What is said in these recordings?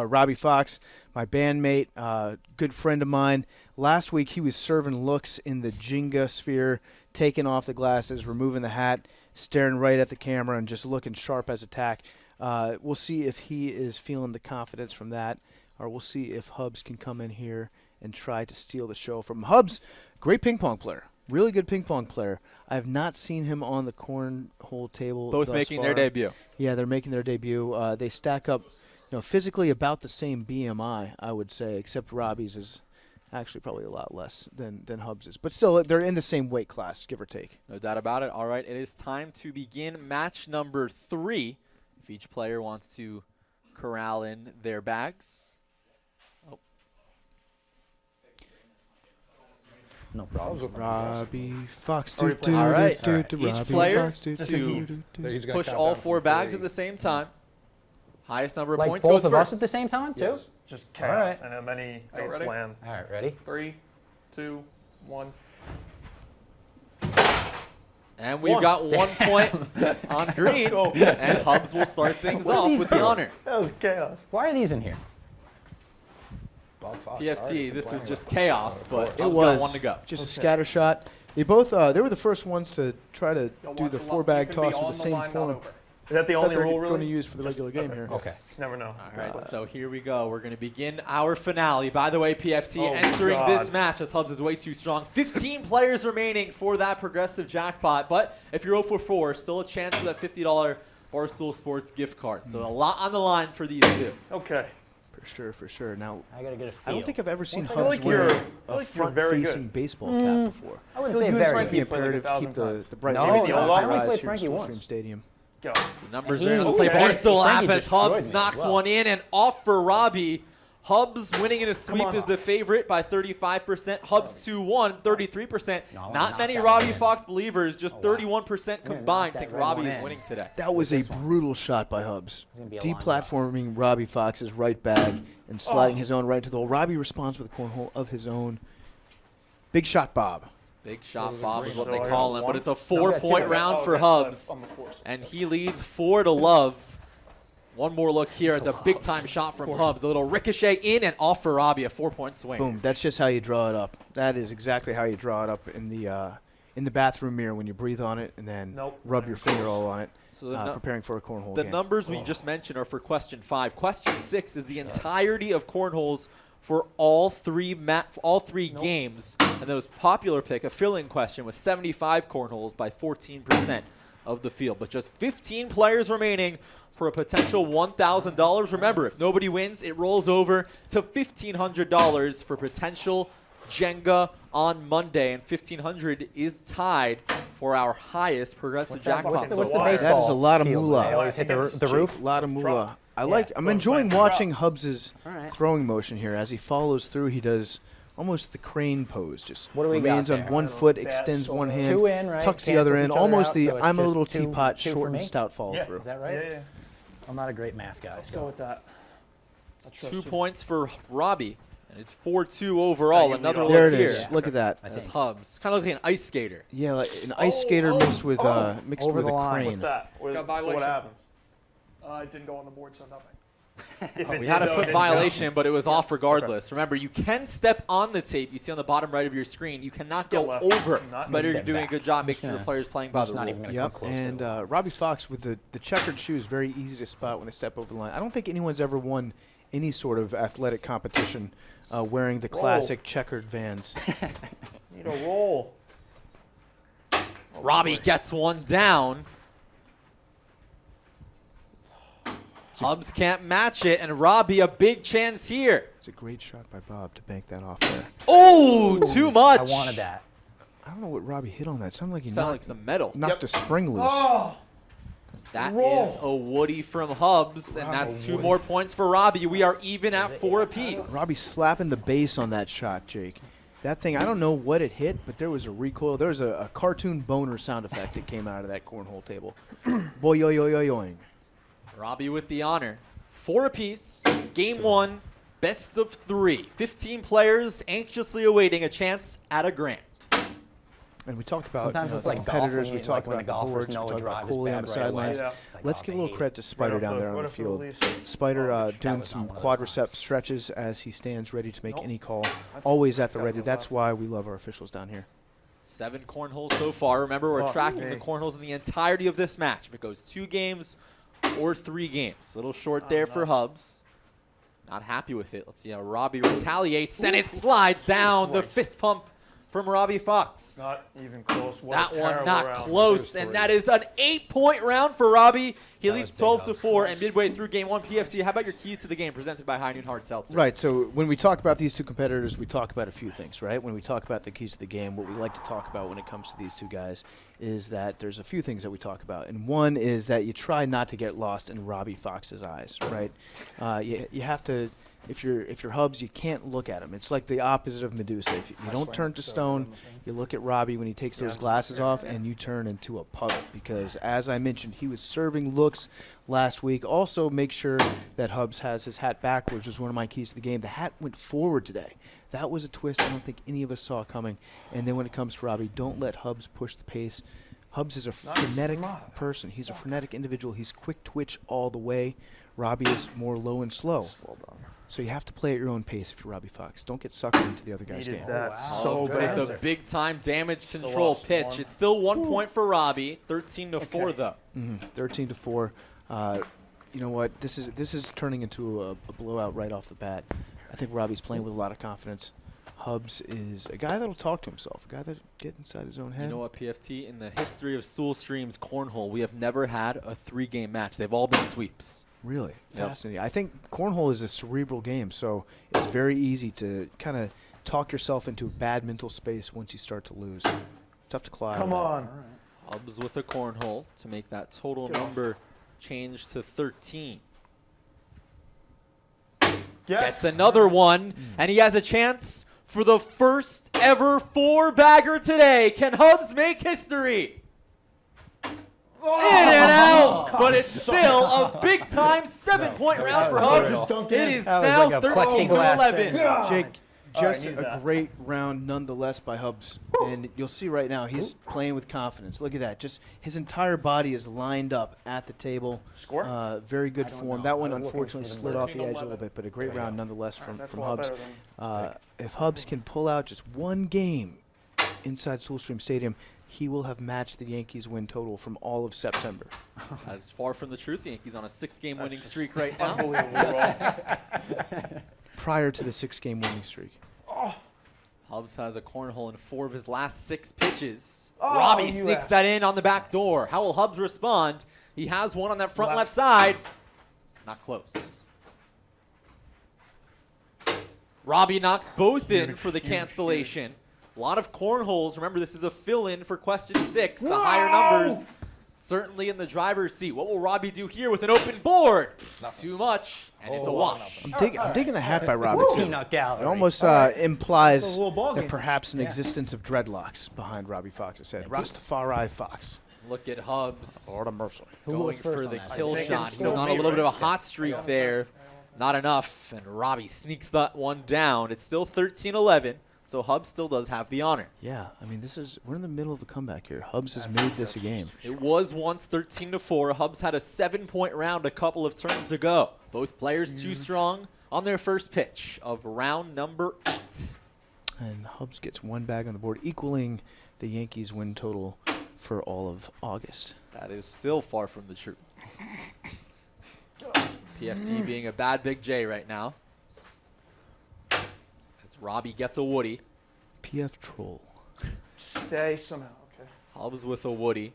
Robbie Fox, my bandmate, good friend of mine. Last week he was serving looks in the Jenga sphere, taking off the glasses, removing the hat, staring right at the camera, and just looking sharp as a tack. We'll see if he is feeling the confidence from that, or we'll see if Hubs can come in here and try to steal the show from Hubs. Great ping pong player. Really good ping pong player. I have not seen him on the cornhole table. Both making their debut. Yeah, they're making their debut. They stack up, physically about the same BMI, I would say, except Robbie's is actually probably a lot less than Hubs's. But still, they're in the same weight class, give or take. No doubt about it. All right, it is time to begin match number 3. If each player wants to corral in their bags. No problem. Robbie Fox. All right. Each player to push all 4 bags at the same time. Highest number of points goes both of first. us at the same time, too? Yes. Just chaos. And then I get slammed. All right, ready? 3, 2, 1. And we've got 1 point on green. And Hubs will start things off with the honor. That was chaos. Why are these in here? PFT, this was just chaos, but It Hubs was got 1 to go. just a scatter shot. They both they were the first ones to try to do the 4-bag toss with the same form Is that the only they're rule, really? going to use for the regular game here. Okay. Never know. All right, so here we go. We're going to begin our finale. By the way, PFT Oh, entering God. this match as Hubs is way too strong. 15 players remaining for that progressive jackpot. But if you're 0 for 4, still a chance for that $50 Barstool Sports gift card. So a lot on the line for these two. Okay. For sure. Now, I got to get a feel. I don't think I've ever seen I feel Hubs like wear you're- I feel a like you're very front-facing good. baseball cap before. I wouldn't So say you very Frankie It'd be played like imperative to keep 1,000 the bright No, lights I on only rise played here Frankie in once. Gulfstream Stadium. Go. The numbers And are he- going to play Okay. Barstool Frankie app as Hubs destroyed me knocks as well. one in and off for Robbie. Hubs winning in a sweep on. is the favorite by 35%. Hubs 2-1, 33%. No, I wanna Not knock many that Robbie one in. Fox believers, just wow. 31% gonna combined knock think that red Robbie one is in. winning today. That was a brutal shot by Hubs. gonna be a long Deplatforming Robbie Fox's right bag and sliding his own right to the hole. Robbie responds with a cornhole of his own. Big shot, Bob. Big shot Bob is what So they I call got him, one? but it's a No, I got 4-point two. round Oh, for okay, Hubs. so I'm the force. And he leads 4-love. One more look here at the big-time shot from Hubs. A little ricochet in and off for Robbie, a 4-point swing. Boom. That's just how you draw it up. That is exactly how you draw it up in the bathroom mirror when you breathe on it and then Nope. rub your finger all on it, So the preparing for a cornhole The game. numbers we just mentioned are for question 5. Question 6 is the entirety of cornholes for all three games. And the most popular pick, a fill-in question, was 75 cornholes by 14% of the field. But just 15 players remaining for a potential $1,000. Remember, if nobody wins, it rolls over to $1,500 for potential Jenga on Monday. And $1,500 is tied for our highest progressive jackpot. What's the So why? baseball That is a lot of field? moolah. They always hit the roof? A lot of moolah. Drop. I'm So enjoying it's like watching drop. Hubs's All right. throwing motion here. As he follows through, he does almost the crane pose. Just What do we remains got on there? one I don't foot, know. extends Bad one soul. hand, Two in, right? tucks the other Cancels in. each other Almost out, the so it's I'm a just little two teapot, for short me? and stout follow Yeah. through. Is that right? Yeah. I'm not a great math guy. Let's go with that. I trust 2 you. points for Robbie. And it's 4-2 overall. you Another lead look There it here. is. Look at that. I As think. Hubs. Kind of like an ice skater. Yeah, like an ice skater mixed with Over a the line. crane. What's that? Got So violation. what happens? It didn't go on the board, so nothing. If it We had a did, though, it foot didn't violation, but it was off Yes. regardless. Remember, you can step on the tape. You see on the bottom right of your screen. You cannot go left. over. Not It's better you're step doing a back. good job I'm making just sure the gonna- player's playing by I'm the just not rules. even gonna Yep, come close to and the Robbie Fox with the checkered shoe is very easy to spot when they step over the line. I don't think anyone's ever won any sort of athletic competition wearing the classic checkered Vans. Need a roll. Robbie gets one down. Hubs can't match it, and Robbie a big chance here. It's a great shot by Bob to bank that off there. Oh, too much. I wanted that. I don't know what Robbie hit on that. It sounded like he Sounded knocked, like some metal. knocked a spring loose. Oh, That roll. is a Woody from Hubs, and Wow, that's 2 Woody. more points for Robbie. We are even at 4 apiece. Robbie slapping the base on that shot, Jake. That thing, I don't know what it hit, but there was a recoil. There was a cartoon boner sound effect that came out of that cornhole table. Boy, yo, yo, yo, yoing. Robbie with the honor. 4 apiece. Game 1, best of 3. 15 players anxiously awaiting a chance at a grand. And we talk about Sometimes it's like competitors. golf, We talk when the about the golfers boards. know We a talk about drive is Cooley on bad the right away. sidelines. Yeah. It's like, Let's oh, give a they little hate credit to Spider Right down off there the- on right the off the field. release. Spider doing was some not one of quadricep those ones. stretches as he stands ready to make Nope. any call. That's- Always at the gotta ready. go That's left. why we love our officials down here. 7 cornholes so far. Remember, we're Fuck tracking me. the cornholes in the entirety of this match. If it goes 2 games or 3 games. A little short there for Hubs. Not happy with it. Let's see how Robbie retaliates, and it slides down. The Christ. fist pump from Robbie Fox. Not even close. What That a one terrible not round. close, and that is an 8-point round for Robbie. He That leads was big 12-4, Hubs. and midway through Game 1, PFC, how about your keys to the game presented by High Noon Hard Seltzer? Right. So when we talk about these two competitors, we talk about a few things, right? When we talk about the keys to the game, what we like to talk about when it comes to these two guys is that there's a few things that we talk about. And one is that you try not to get lost in Robbie Fox's eyes, right? You have to. If you're Hubs, you can't look at him. It's like the opposite of Medusa. If you don't turn to stone, you look at Robbie when he takes those glasses off, and you turn into a puddle. Because as I mentioned, he was serving looks last week. Also, make sure that Hubs has his hat backwards, which was one of my keys to the game. The hat went forward today. That was a twist I don't think any of us saw coming. And then when it comes to Robbie, don't let Hubs push the pace. Hubs is a frenetic person. He's a frenetic individual. He's quick twitch all the way. Robbie is more low and slow. Well done. So you have to play at your own pace if you're Robbie Fox. Don't get suckered into the other guy's Needed game. that wow. so Hubs bad. with a big-time damage Still control lost pitch. one. It's still 1 point for Robbie, 13-4 though. 13-4. You know what? This is turning into a blowout right off the bat. I think Robbie's playing with a lot of confidence. Hubs is a guy that'll talk to himself, a guy that get inside his own head. You know what, PFT? In the history of Soul Stream's Cornhole, we have never had a 3-game match. They've all been sweeps. Really Yep. fascinating. I think Cornhole is a cerebral game, so it's very easy to kind of talk yourself into a bad mental space once you start to lose. Tough to claw out of Come that. on. Hubs with a cornhole to make that total number change to 13. Yes. Gets another one, and he has a chance for the first ever 4-bagger today. Can Hubs make history? In and out, but it's still a big-time 7-point round for Hubs. Just dunk It in. is That was now like a plexiglass 13-11. thing. Jake, just needed a that. great round nonetheless by Hubs. And you'll see right now he's playing with confidence. Look at that. Just his entire body is lined up at the table. Score? Very good I don't form. know. That one I was looking unfortunately for the slid off the edge a 13-11. little bit, but a great round nonetheless from That's from a lot Hubs. better than If Hubs can pull out just one game inside Soulstream Stadium, he will have matched the Yankees win total from all of September. That is far from the truth. The Yankees on a 6-game That's winning just streak right now. unbelievable, bro. Prior to the 6-game winning streak. Hubs has a cornhole in 4 of his last 6 pitches. Oh, Robbie you sneaks ass. that in on the back door. How will Hubs respond? He has one on that front left side. Not close. Robbie knocks both in for the cancellation. A lot of cornholes. Remember, this is a fill-in for question 6. The higher numbers certainly in the driver's seat. What will Robbie do here with an open board? Too much, and it's a wash. I'm digging the hat by Robbie, too. Peanut gallery. It almost implies That's a little ball that game. perhaps an existence of dreadlocks behind Robbie Fox's head. Rastafari Fox. Look at Hubs. Lord of mercy. Who Going was first for on the that? kill I think shot. it's He still was on a me, little bit of a right? hot streak there. Not enough, and Robbie sneaks that one down. It's still 13-11, so Hubs still does have the honor. Yeah, I mean, we're in the middle of a comeback here. Hubs has made this a game. It was once 13-4. Hubs had a 7-point round a couple of turns ago. Both players too strong on their first pitch of round number 8. And Hubs gets one bag on the board, equaling the Yankees win total for all of August. That is still far from the truth. PFT being a bad Big J right now. As Robbie gets a Woody. PF Troll. Stay somehow. Okay. Hubs with a Woody.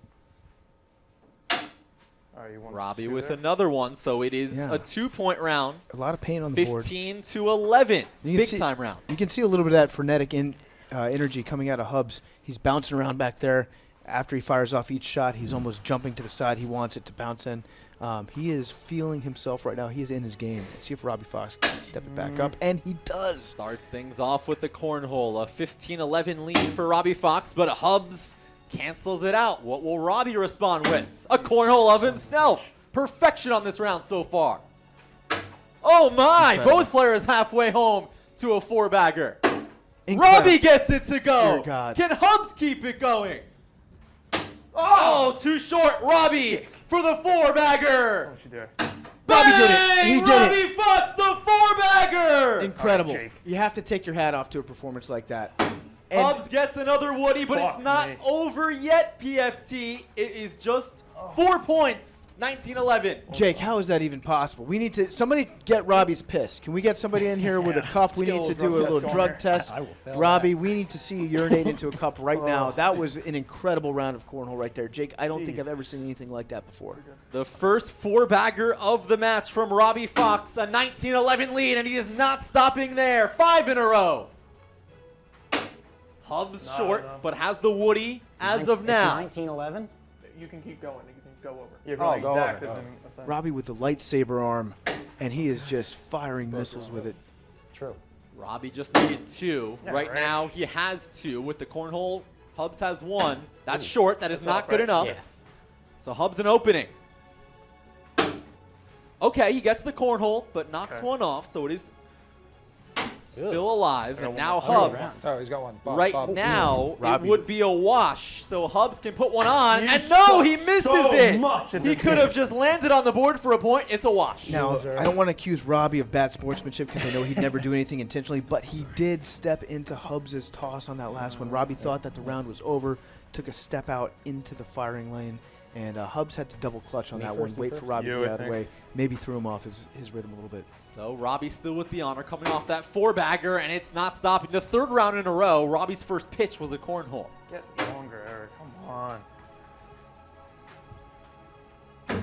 All right, you want Robbie to with there? another one, so it is Yeah. a 2-point round. A lot of pain on the board. 15-11. You can Big see- time round. You can see a little bit of that frenetic energy coming out of Hubs. He's bouncing around back there. After he fires off each shot, he's almost jumping to the side. He wants it to bounce in. He is feeling himself right now. He is in his game. Let's see if Robbie Fox can step it back up, and he does. Starts things off with the cornhole. A 15-11 lead for Robbie Fox, but Hubs cancels it out. What will Robbie respond with? A cornhole of himself. Perfection on this round so far. Oh my! Incredible. Both players halfway home to a 4-bagger. Incredible. Robbie gets it to go. Dear God. Can Hubs keep it going? Oh, too short. Robbie for the 4-bagger. Don't you dare. Robbie did it. He did Robbie it. fucks the 4-bagger. Incredible. All right, Jake. You have to take your hat off to a performance like that. And Hubs gets another Woody, but it's Fuck not me. over yet, PFT. It is just 4 points. 19-11. Jake, how is that even possible? We need to somebody get Robbie's piss. Can we get somebody in here with a cup? We get a need to little do a drug little test drug going test. I will fail Robbie, we need to see you urinate into a cup right now. Oh. That was an incredible round of cornhole right there. Jake, I don't think I've Jesus. ever seen anything like that before. The first 4-bagger of the match from Robbie Fox, a 19-11 lead, and he is not stopping there. 5 in a row. Hubs short, no. but has the Woody as of now. 1911. You can keep going. You can go over. Yeah, Oh, really go exact over. isn't a thing. Robbie with the lightsaber arm, and he is just firing missiles with it. True. Robbie just needed 2. Yeah, right right. now, he has 2 with the cornhole. Hubs has 1. That's short. That is not off, good right? enough. Yeah. So Hubs an opening. Okay, he gets the cornhole, but knocks Okay. one off, so it is still alive. And one now more. Hubs, Oh, he's got one. Bob, right Bob. now, Robbie. it would be a wash. So Hubs can put one on. You And no, he suck misses so it. much at He this could game. have just landed on the board for a point. It's a wash. Now, Loser. I don't want to accuse Robbie of bad sportsmanship because I know he'd never do anything intentionally, but he did step into Hubs' toss on that last one. Robbie thought that the round was over, took a step out into the firing lane, and Hubs had to double clutch on Me that first, one, you wait first? for Robbie You to would get out of the think. way, maybe threw him off his rhythm a little bit. So Robbie still with the honor coming off that 4-bagger, and it's not stopping. The 3rd round in a row, Robbie's first pitch was a cornhole. Get longer, Eric. Come on. That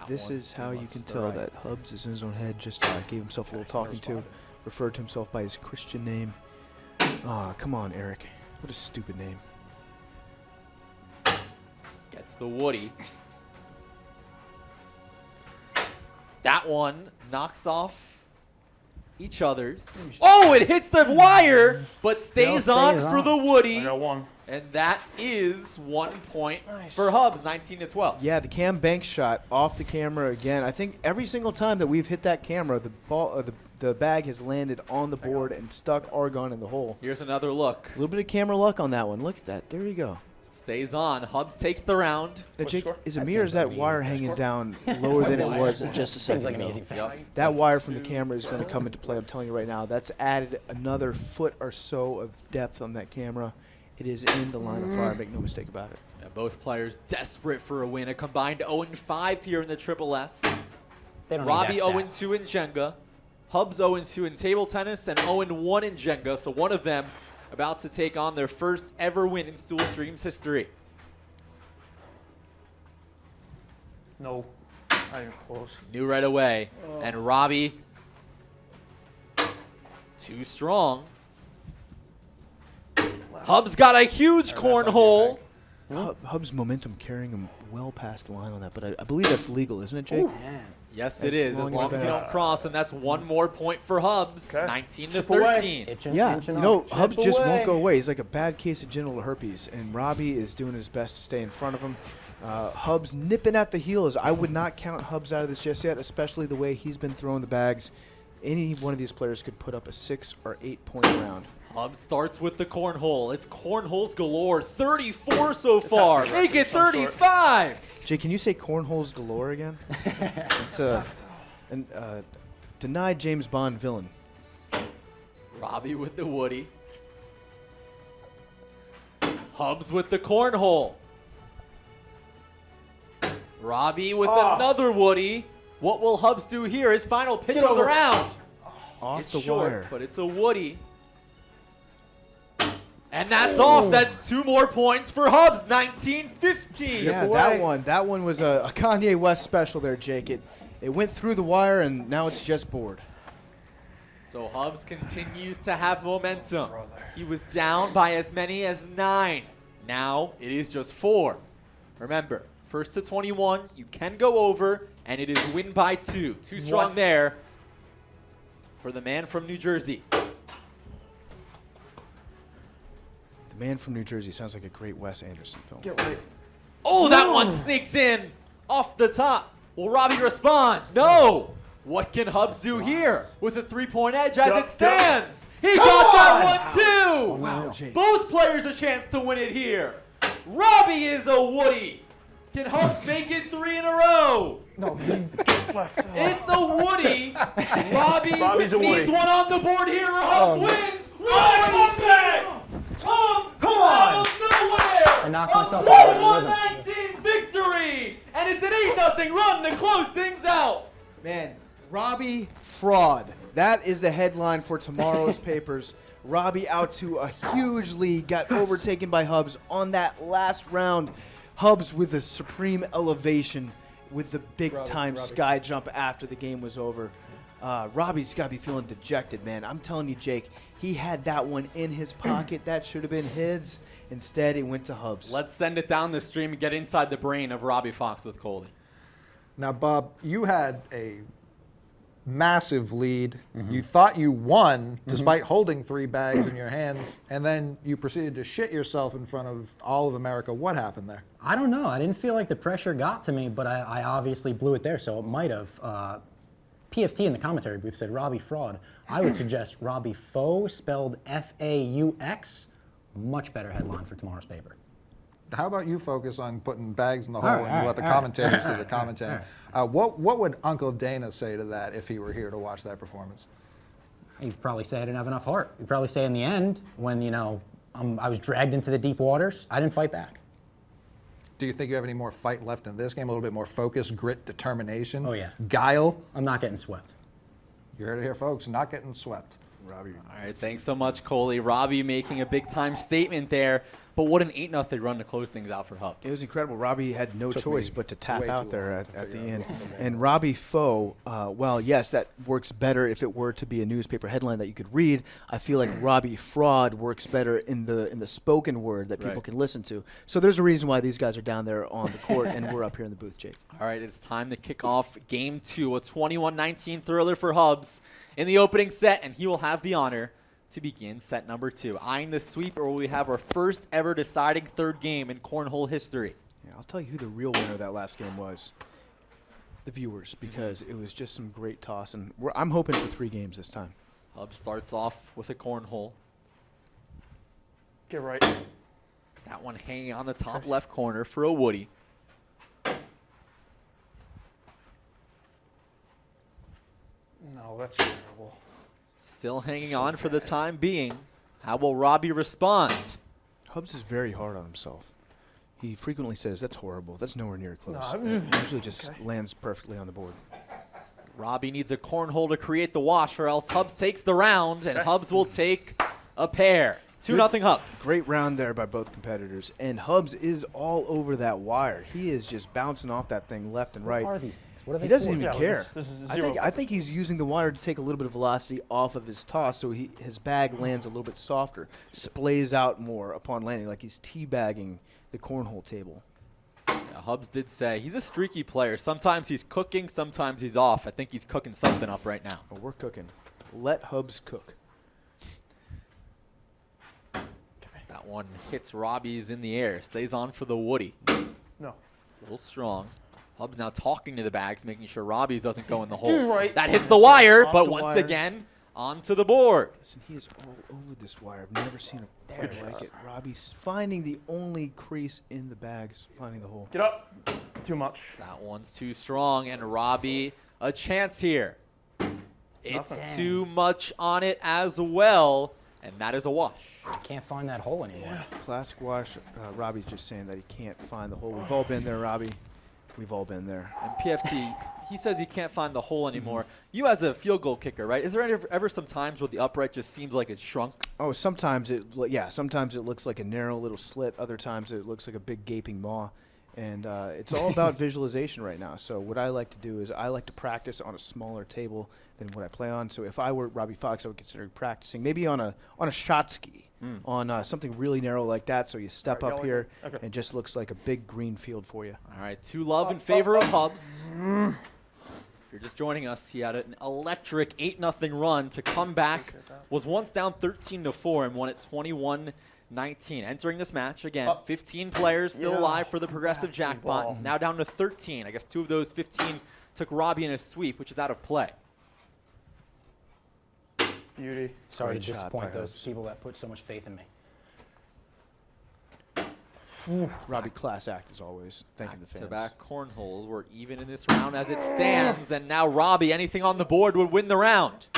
This one is too how you much can to tell right. that Hubs is in his own head, just gave himself a little talking to, referred to himself by his Christian name. Ah, come on, Eric. What a stupid name. Gets the Woody. That one knocks off each other's. Oh, it hits the wire, but stays on stays for on. the Woody. I got one. And that is 1 point for Hubs, 19-12. Yeah, the Cam Banks shot off the camera again. I think every single time that we've hit that camera, the ball, the bag has landed on the board and stuck Argon in the hole. Here's another look. A little bit of camera luck on that one. Look at that. There you go. Stays on. Hubs takes the round. Now, What's Jake, the score? is it That me or is seems like that an wire easy hanging down lower than it was just a Seems second like an ago? easy fix. That wire from the camera is going to come into play. I'm telling you right now. That's added another foot or so of depth on that camera. It is in the line of fire. Make no mistake about it. Yeah, both players desperate for a win. A combined 0-5 here in the Triple S. They don't Robbie need that 0-2 in Jenga. Hubs 0-2 in table tennis and 0-1 in Jenga. So one of them about to take on their first ever win in Stool Stream's history. No. Not even close. Knew right away. And Robbie, too strong. Hub's got a huge cornhole. Hub's momentum carrying him well past the line on that, but I believe that's legal, isn't it, Jake? Man. Yes, As it is. As long as long as you that- don't cross, and that's one more point for Hubs. Okay. 19-13. Itching, Yeah, inching you know, up. Hubs Chip just away. won't go away. He's like a bad case of genital herpes, and Robbie is doing his best to stay in front of him. Hubs nipping at the heels. I would not count Hubs out of this just yet, especially the way he's been throwing the bags. Any one of these players could put up a 6 or 8 point round. Hubs starts with the cornhole. It's cornholes galore. 34 so far. to be Make it some sort. 35. Jay, can you say cornholes galore again? It's a denied James Bond villain. Robbie with the Woody. Hubs with the cornhole. Robbie with another Woody. What will Hubs do here? His final pitch of the over. round. Off It's the short, wire. but it's a Woody. And that's off. That's 2 more points for Hubs. 19-15. Yeah, that one was a Kanye West special there, Jake. It went through the wire, and now it's just board. So Hubs continues to have momentum. He was down by as many as 9. Now it is just 4. Remember, first to 21, you can go over, and it is win by 2. Too strong What? there for the man from New Jersey. The Man from New Jersey sounds like a great Wes Anderson film. Get right. Oh, that one sneaks in off the top. Will Robbie respond? No. What can Hubs do here with a 3-point edge as Yup, it stands? He got that one too. Wow, Jake. Both players a chance to win it here. Robbie is a Woody. Can Hubs make it 3 in a row? No, left. It's a Woody. Robbie's a needs Woody. one on the board here. Hubs wins. Hubs Come on. out of nowhere. I knocked A myself out of the 41-19 victory. And it's an 8-0 run to close things out. Man, Robbie fraud. That is the headline for tomorrow's papers. Robbie out to a huge lead, got overtaken by Hubs on that last round. Hubs with a supreme elevation with the big-time sky jump after the game was over. Robbie's got to be feeling dejected, man. I'm telling you, Jake, he had that one in his pocket. That should have been his. Instead, it went to Hubs. Let's send it down the stream and get inside the brain of Robbie Fox with Coley. Now, Bob, you had a massive lead. You thought you won despite holding 3 bags in your hands, and then you proceeded to shit yourself in front of all of America. What happened there? I don't know. I didn't feel like the pressure got to me, but I obviously blew it there, so it might have. PFT in the commentary booth said Robbie fraud. I would suggest Robbie Faux, spelled F-A-U-X. Much better headline for tomorrow's paper. How about you focus on putting bags in the hole All right, and you let the all right. commentators do the commentating? What would Uncle Dana say to that if he were here to watch that performance? He'd probably say I didn't have enough heart. He'd probably say in the end, when I was dragged into the deep waters, I didn't fight back. Do you think you have any more fight left in this game? A little bit more focus, grit, determination? Oh, yeah. Guile? I'm not getting swept. You heard it here, folks. Not getting swept. Robbie. All right, thanks so much, Coley. Robbie making a big-time statement there, but what an 8-0 run to close things out for Hubs. It was incredible. Robbie had no Took choice me but to tap way out too there long to at the figure out end. what the And Robbie Faux, well, yes, that works better if it were to be a newspaper headline that you could read. I feel like Robbie Fraud works better in the spoken word that people Right. can listen to. So there's a reason why these guys are down there on the court and we're up here in the booth, Jake. All right, it's time to kick off Game 2, a 21-19 thriller for Hubs in the opening set, and he will have the honor to begin set number 2. Eyeing the sweep, or will we have our first ever deciding third game in Cornhole history? Yeah, I'll tell you who the real winner of that last game was. The viewers, because it was just some great toss. And I'm hoping for 3 games this time. Hubs starts off with a cornhole. Get right. That one hanging on the top left corner for a Woody. No, that's terrible. Still hanging on for the time being. How will Robbie respond? Hubs is very hard on himself. He frequently says, that's horrible. That's nowhere near close. No, And it usually just lands perfectly on the board. Robbie needs a cornhole to create the wash, or else Hubs takes the round, and Hubs will take a pair. 2-0 Hubs. Great round there by both competitors. And Hubs is all over that wire. He is just bouncing off that thing left and right. What are these things? What are they He doesn't for? even Yeah, care. this is I zero. think he's using the wire to take a little bit of velocity off of his toss, so his bag lands a little bit softer, splays out more upon landing, like he's teabagging the cornhole table. Yeah, Hubs did say he's a streaky player. Sometimes he's cooking, sometimes he's off. I think he's cooking something up right now. But we're cooking. Let Hubs cook. That one hits Robbie's in the air. Stays on for the Woody. No. A little strong. Hubs now talking to the bags, making sure Robbie's doesn't go in the hole. Right. That hits the wire, Off but the once wire. again, onto the board. Listen, he is all over this wire. I've never seen a player like it. Robbie's finding the only crease in the bags, finding the hole. Get up. Too much. That one's too strong, and Robbie, a chance here. It's Nothing. too much on it as well, and that is a wash. I can't find that hole anymore. Classic wash. Robbie's just saying that he can't find the hole. We've all been there, Robbie. We've all been there. And PFT, he says he can't find the hole anymore. You as a field goal kicker, right? Is there ever some times where the upright just seems like it's shrunk? Oh, sometimes it looks like a narrow little slit. Other times it looks like a big gaping maw. And it's all about visualization right now. So what I like to do is I like to practice on a smaller table than what I play on. So if I were Robbie Fox, I would consider practicing maybe on a shot ski, on something really narrow like that. So you step Alright, up going here, in. Okay. and it just looks like a big green field for you. All right, 2-love in favor of Hubs. If you're just joining us, he had an electric 8-0 run to come back. Was once down 13-4 and won at 21-19. Entering this match, again, 15 players still alive for the progressive jackpot. ball. Now down to 13. I guess 2 of those 15 took Robbie in a sweep, which is out of play. Beauty. Sorry Great to shot disappoint by those Hobbs. people that put so much faith in me. Robbie, class act as always. Thanking the fans. Back-to-back cornholes. We're even in this round as it stands, and now Robbie, anything on the board would win the round.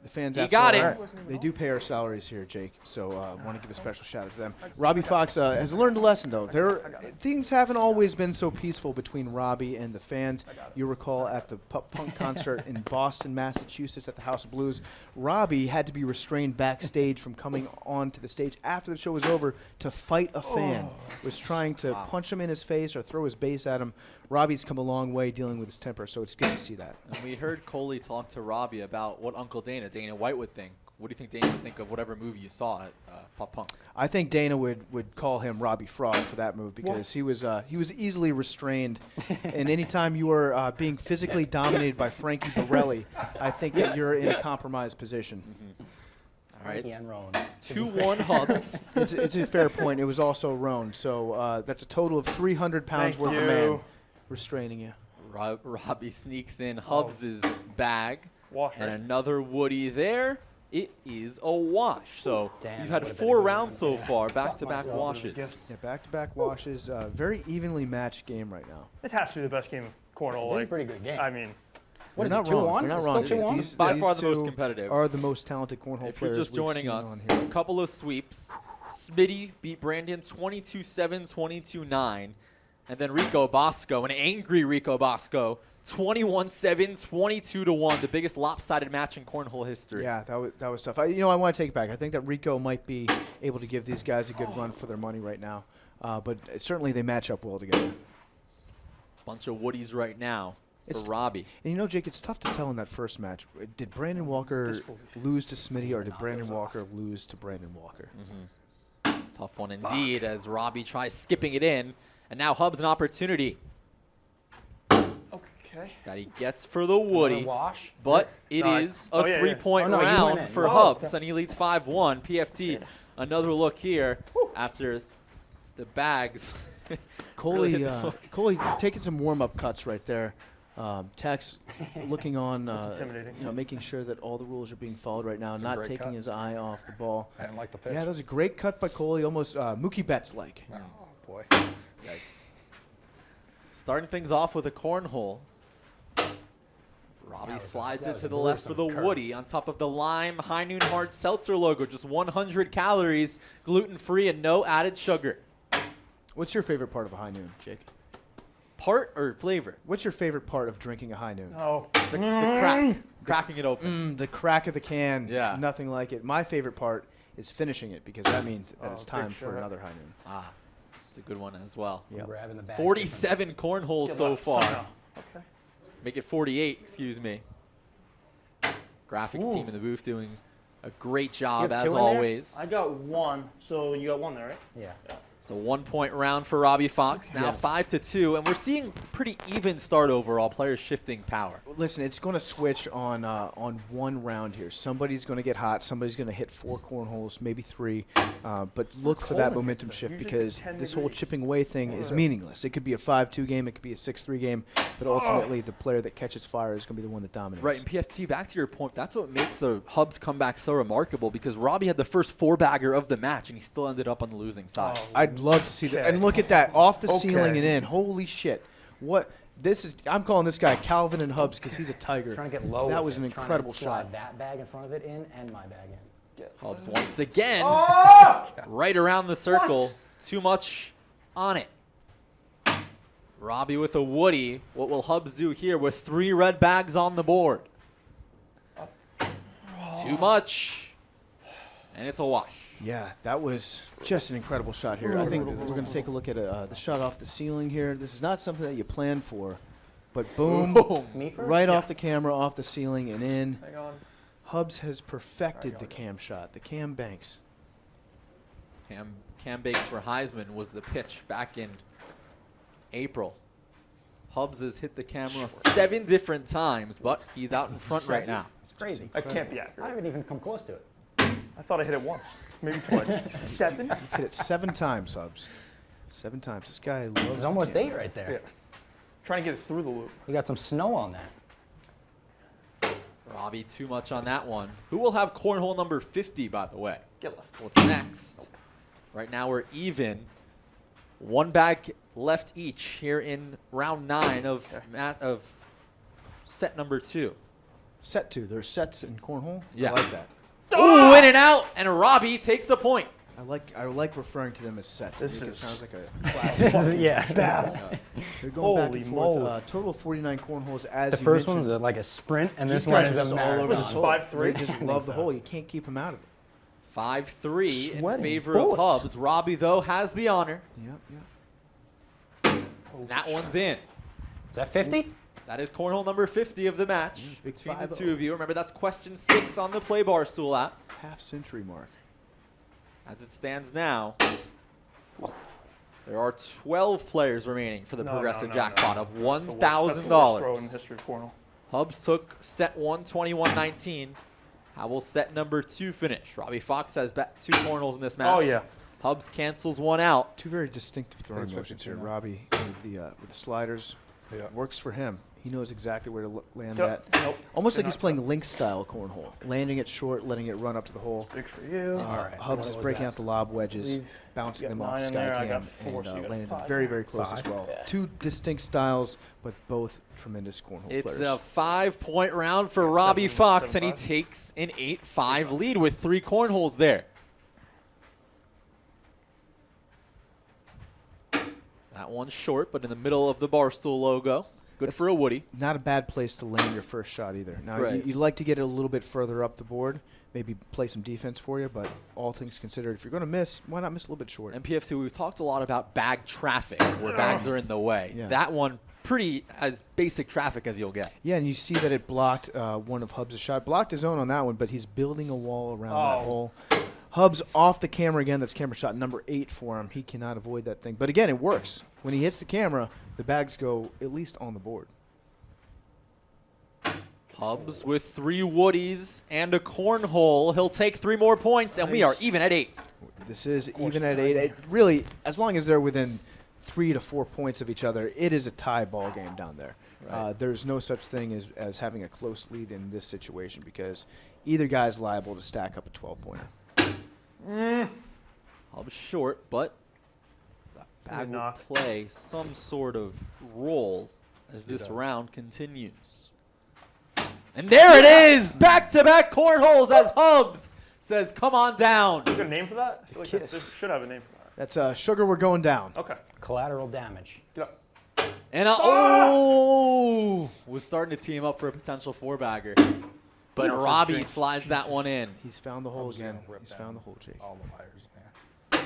The fans, He after got all, it. They do pay our salaries here, Jake. So I want to give a special shout out to them. Robbie Fox has learned a lesson, though. Things haven't always been so peaceful between Robbie and the fans. You recall at the Pup Punk concert in Boston, Massachusetts, at the House of Blues, Robbie had to be restrained backstage from coming onto the stage after the show was over to fight a fan. Was trying to punch him in his face or throw his bass at him. Robbie's come a long way dealing with his temper, so it's good to see that. And we heard Coley talk to Robbie about what Uncle Dana White would think. What do you think Dana would think of whatever movie you saw at Pop Punk? I think Dana would call him Robbie Fraud for that move because he was easily restrained, and anytime you are being physically dominated by Frankie Borelli, I think that you're in a compromised position. All right, And Rowan. 2-1 Hubs. It's a fair point. It was also Roan, so that's a total of 300 pounds Thank worth of man you. restraining you. Robbie sneaks in Hubs' bag. Wash, And right? another Woody there. It is a wash. So Damn, you've that had would've been 4 a good rounds so round. far, back-to-back myself as a washes. gift. Yeah, back-to-back washes. Very evenly matched game right now. This has to be the best game of cornhole. It's a pretty good game. I mean, What is You're it, not wrong. 2-1? You're not It's wrong. still Jake. 2-1? These- By these far the most two competitive. Are the most talented cornhole If you're players just we've joining seen us, on a here. couple of sweeps. Smitty beat Brandon 22-7, 22-9. And then Rico Bosco, an angry Rico Bosco, 21-7, 22-1, the biggest lopsided match in cornhole history. Yeah, that was tough. I want to take it back. I think that Rico might be able to give these guys a good run for their money right now. But certainly they match up well together. Bunch of Woodies right now for It's- Robbie. And Jake, it's tough to tell in that first match. Did Brandon Walker lose to Smitty or did Brandon Walker lose to Brandon Walker? Tough one indeed as Robbie tries skipping it in. And now Hubs an opportunity okay. that he gets for the Woody. Another wash. But it No, is oh, a yeah, yeah. 3-point Oh, no, you win round it. for Oh, Hubs, okay. and he leads 5-1. PFT, another look here after the bags. Coley taking some warm-up cuts right there. Tex looking on, intimidating. making sure that all the rules are being followed right now, a not great taking cut. his eye off the ball. I didn't like the pitch. Yeah, that was a great cut by Coley, almost Mookie Betts-like. Oh, boy. Yikes. Starting things off with a cornhole. Robbie slides it to the left for the Woody on top of the lime High Noon Hard Seltzer logo. Just 100 calories, gluten-free, and no added sugar. What's your favorite part of a high noon, Jake? Part or flavor? What's your favorite part of drinking a high noon? Oh, The crack. Cracking it open. The crack of the can. Yeah. Nothing like it. My favorite part is finishing it because that means that it's big time for shot. another high noon. Ah, it's a good one as well. Yep. Grabbing the bag. 47 cornholes get so left far. somehow. Okay. Make it 48, excuse me. Graphics team in the booth doing a great job have as two in there? always. I got one, so you got one there, right? Yeah. It's a 1-point round for Robbie Fox. Now Yeah. 5-2, and we're seeing pretty even start overall. Players shifting power. Listen, it's going to switch on one round here. Somebody's going to get hot. Somebody's going to hit 4 cornholes, maybe 3. But look for that Coleman momentum hits shift them. Usually because it's 10 this whole degrees. chipping away thing is meaningless. It could be a 5-2 game. It could be a 6-3 game. But ultimately, the player that catches fire is going to be the one that dominates. Right, and PFT, back to your point, that's what makes the Hubs comeback so remarkable because Robbie had the first 4-bagger of the match, and he still ended up on the losing side. I'd love to see that. Okay. And look at that. Off the ceiling Okay. and in. Holy shit. What? This is. I'm calling this guy Calvin and Hubs because he's a tiger. Trying to get low. That with was an it, trying to incredible slide shot. That bag in front of it in and my bag in. Hubs once again, right around the circle. Too much on it. Robbie with a Woody. What will Hubs do here with 3 red bags on the board? Too much. And it's a wash. Yeah, that was just an incredible shot here. I think we're going to take a look at the shot off the ceiling here. This is not something that you plan for, but boom, Me first? right off the camera, off the ceiling, and in. Hang on. Hubs has perfected the cam shot, the cam banks. Cam Bakes for Heisman was the pitch back in April. Hubs has hit the camera 7 different times, but he's out in front right now. It's crazy. That can't be I accurate. haven't even come close to it. I thought I hit it once, maybe twice. 7? Hit it 7 times, Hubs. 7 times. This guy loves There's the almost cam. 8 right there. Yeah. Trying to get it through the loop. You got some snow on that. Robbie too much on that one. Who will have cornhole number 50, by the way? Get left. What's next? Right now we're even. One bag left each here in round 9 of set number 2. Set 2. There's sets in cornhole. Yeah. I like that. Ooh, in and out, and Robbie takes a point. I like referring to them as sets. I This think it is- sounds like a class. This is, yeah. They're going back Holy and forth. moly. Total of 49 cornholes. As The you first mentioned. one's like a sprint, and These this one guys is are just a all over marathon. the This is hole. 5-3? They just love the hole. You can't keep them out of it. 5-3 in Sweating favor bullets. of Hubs. Robbie, though, has the honor. Yep. And that one's in. Is that 50? That is cornhole number 50 of the match Big between the 5-0. two of you. Remember, that's question 6 on the play bar stool app. Half century mark. As it stands now, there are 12 players remaining for the progressive jackpot of That's the worst throw in the $1,000. history of Cornhole. Hubs took set 1, 21-19. How will set number 2 finish? Robbie Fox has 2 cornholes in this match. Oh, yeah. Hubs cancels one out. Two very distinctive throwing Thanks for motions here. teaching Robbie with the sliders. Yeah. Works for him. He knows exactly where to land Yep. that. Nope. Almost You're like he's not playing link style cornhole. Landing it short, letting it run up to the hole. Big for you. Alright, Hubs what is was breaking that? out the lob wedges, Believe bouncing you them got off the 9 in sky there, I cam, got 4, and so you got landing them 5. very, very close as 5. well. Yeah. Two distinct styles, but both tremendous cornhole It's players. a 5-point round for Yeah, Robbie 7, Fox, and he 7-5. takes an 8-5 lead with 3 cornholes there. That one's short, but in the middle of the Barstool logo. Good for a Woody. Not a bad place to land your first shot either. Now, Right. you'd like to get it a little bit further up the board, maybe play some defense for you, but all things considered, if you're going to miss, why not miss a little bit short? And PFC, we've talked a lot about bag traffic, where bags are in the way. Yeah. That one, pretty as basic traffic as you'll get. Yeah, and you see that it blocked one of Hubs' shot. Blocked his own on that one, but he's building a wall around that Oh. hole. Hubs off the camera again. That's camera shot number 8 for him. He cannot avoid that thing. But again, it works. When he hits the camera, the bags go at least on the board. Hubs with 3 Woodies and a cornhole. He'll take 3 more points, and we are Nice. even at 8. This is course even it's at a 8. tie. It really, as long as they're within 3 to 4 points of each other, it is a tie ball game down there. Right. There's no such thing as having a close lead in this situation because either guy's liable to stack up a 12-pointer. Hubs short, but that bag will knock. play some sort of role as this does. round continues. And there it is! Back-to-back cornholes as Hubs says, come on down. You got a name for that? I feel like Kiss. this should have a name for that. That's Sugar, we're going down. Okay. Collateral damage. Get up. And was starting to team up for a potential 4-bagger. But No, it's a Robbie drink. slides that one in. He's found the hole Hubs is again. gonna rip He's down found the hole, Jake. All the wires. Yeah.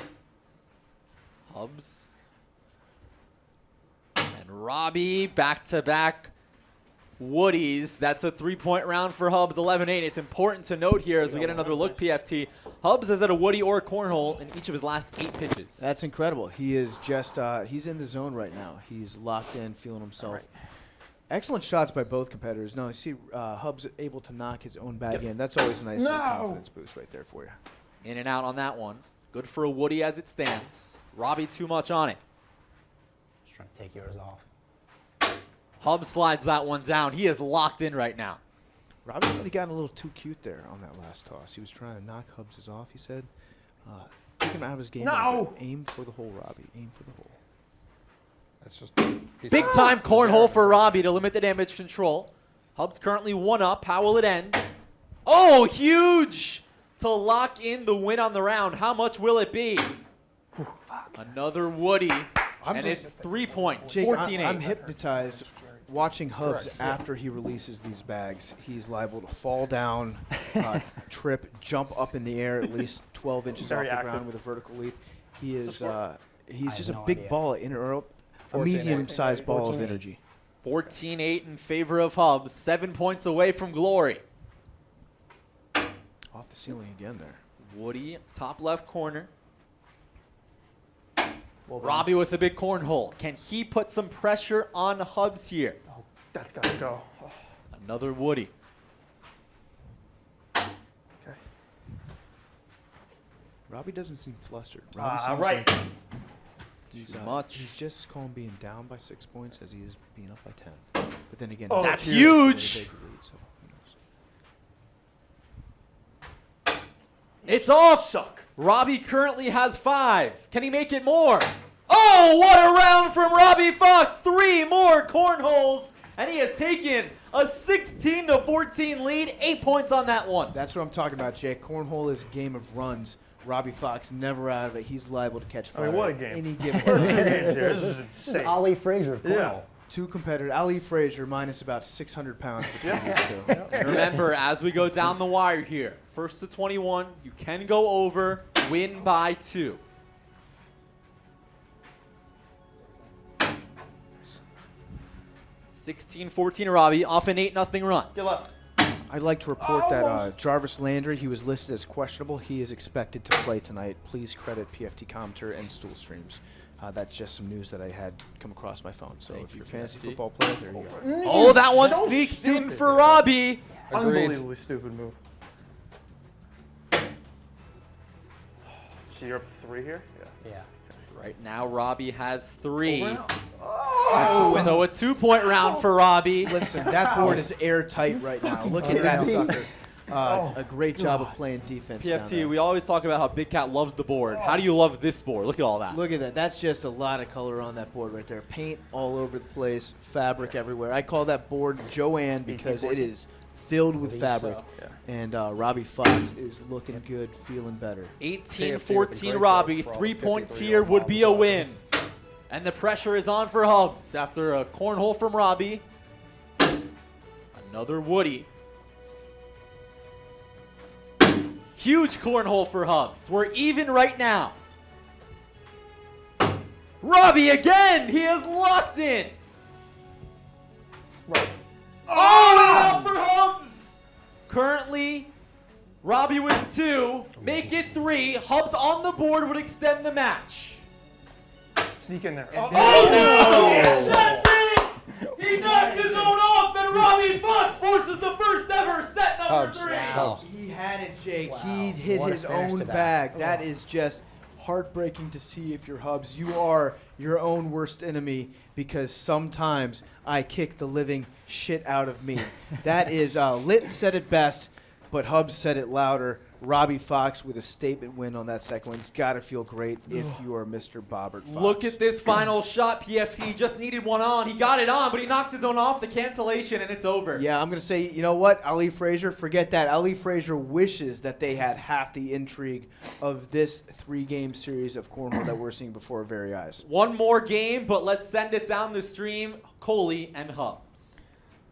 Hubs and Robbie back-to-back Woodies. That's a 3-point round for Hubs, 11-8. It's important to note here as we get another look, PFT. Hubs has had a Woody or a cornhole in each of his last 8 pitches. That's incredible. He is just, he's in the zone right now. He's locked in, feeling himself. Excellent shots by both competitors. Now, you see Hubs able to knock his own bag in. That's always a nice little confidence boost right there for you. In and out on that one. Good for a Woody as it stands. Robbie too much on it. Just trying to take yours off. Hubs slides that one down. He is locked in right now. Robbie might have gotten a little too cute there on that last toss. He was trying to knock Hubs' off, he said. Took him out of his game. a little No! bit. Aim for the hole, Robbie. Aim for the hole. That's just Big time cornhole for Robbie to limit the damage control. Hubs currently 1 up. How will it end? Oh, huge to lock in the win on the round. How much will it be? Another Woody. And just- it's 3 points. Jake, 14-8. I'm hypnotized watching Hubs Correct, yeah. after he releases these bags. He's liable to fall down, trip, jump up in the air at least 12 inches Very off the active. ground with a vertical leap. He is score? he's I just have a no big idea. ball of a 14-8. medium-sized ball of 14-8. energy. 14-8 in favor of Hubs. 7 points away from glory. Off the ceiling again there. Woody, top left corner. Well done. Robbie with a big cornhole. Can he put some pressure on Hubs here? Oh, that's got to go. Oh, Another Woody. okay. Robbie doesn't seem flustered. Robbie seems Right. like he's, Too much. He's just as calm being down by 6 points as he is being up by 10. But then again, Oh, That's he's really huge. big lead, so who knows. It's off. Suck. Robbie currently has 5. Can he make it more? Oh, what a round from Robbie Fox. 3 more cornholes, and he has taken a 16-14 lead. 8 points on that one. That's what I'm talking about, Jake. Cornhole is a game of runs. Robbie Fox never out of it. He's liable to catch fire. I mean, what a at game. Any given This time. is insane. Ali Frazier of Cornhole. Yeah. 2 competitors. Ali Frazier minus about 600 pounds between these two. And remember, as we go down the wire here, 1st to 21, you can go over, win by 2. (16-14) Robbie, off an 8-0 run. Get left. I'd like to report that Almost. Jarvis Landry, he was listed as questionable. He is expected to play tonight. Please credit PFT Commenter and Stool Streams. That's just some news that I had come across my phone. So if you're a fantasy football player, there you go. Oh, that one So sneaks in stupid, for dude. Robbie. Unbelievably stupid move. So you're up 3 here? Yeah. Yeah. Right now, Robbie has 3. Over now. So a 2-point round for Robbie. Listen, that board is airtight right now. Look at that sucker. A great job of playing defense. down PFT, there. we always talk about how Big Cat loves the board. How do you love this board? Look at all that. Look at that. That's just a lot of color on that board right there. Paint all over the place, fabric everywhere. I call that board Joanne because it is filled with fabric. so. Yeah. And Robbie Fox is looking good, feeling better. 18-14 Robbie. 3 points here would be a win. And the pressure is on for Hubs after a cornhole from Robbie. Another Woody. Huge cornhole for Hubs. We're even right now. Robbie again. He is locked in. Right. Oh, and out for Hubs. Currently, Robbie with 2. Make it 3. Hubs on the board would extend the match. Sneak in there. And Oh no! That's it! He knocked his own off, and Robbie Fox forces the first ever set number 3. Wow. He had it, Jake. Wow. He hit What a his finish own to that. bag. That is just heartbreaking to see if you're Hubs. You are your own worst enemy because sometimes I kick the living shit out of me. That is, Lit said it best, but Hubs said it louder. Robbie Fox with a statement win on that second one. It's got to feel great if you are Mr. Bobbert Fox. Look at this final shot, PFT. Just needed one on. He got it on, but he knocked his own off the cancellation, and it's over. Yeah, I'm going to say, you know what, Ali Frazier, forget that. Ali Frazier wishes that they had half the intrigue of this 3-game series of cornhole that we're seeing before our very eyes. One more game, but let's send it down the stream. Coley and Hubs.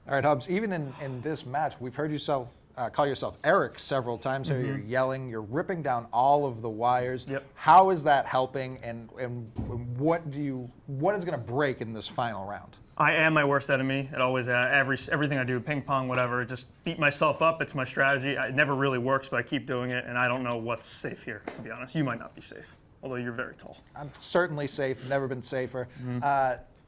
All right, Hubs, even in this match, we've heard yourself call yourself Eric several times. Here you're yelling, you're ripping down all of the wires. Yep. How is that helping, and what is going to break in this final round? I am my worst enemy. It always everything I do, ping pong, whatever, just beat myself up. It's my strategy. It never really works, but I keep doing it, and I don't know what's safe here, to be honest. You might not be safe, although you're very tall. I'm certainly safe, never been safer.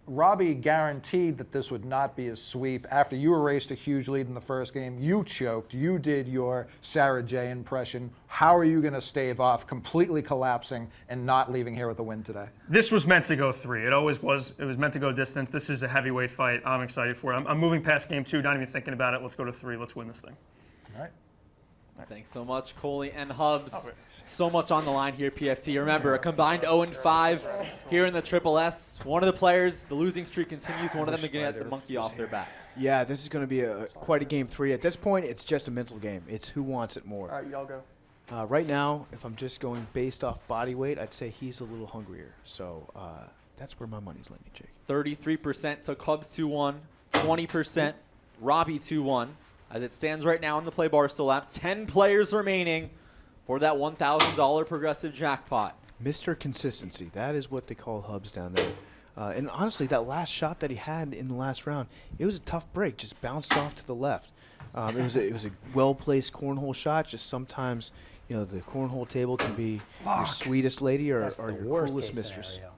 Robbie guaranteed that this would not be a sweep. After you erased a huge lead in the first game, you choked, you did your Sarah J impression. How are you going to stave off completely collapsing and not leaving here with a win today? This was meant to go 3. It always was. It was meant to go distance. This is a heavyweight fight. I'm excited for it. I'm moving past game 2, not even thinking about it. Let's go to 3. Let's win this thing. All right. Thanks so much, Coley and Hubs. Oh, wait. So much on the line here, PFT. Remember, a combined 0-5 here in the Triple S. One of the players, the losing streak continues. One of them is going to get the monkey off their back. Yeah, this is going to be quite a game 3. At this point, it's just a mental game. It's who wants it more. All right, y'all go. Right now, if I'm just going based off body weight, I'd say he's a little hungrier. So that's where my money's leaning, Jake. 33% took Hubs 2-1, 20% Robbie 2-1. As it stands right now in the play bar still app, 10 players remaining for that $1,000 progressive jackpot. Mr. Consistency. That is what they call Hubs down there. And honestly, that last shot that he had in the last round, it was a tough break. Just bounced off to the left. It was a well-placed cornhole shot. Just sometimes, you know, the cornhole table can be your sweetest lady or That's the your worst coolest case mistress. scenario.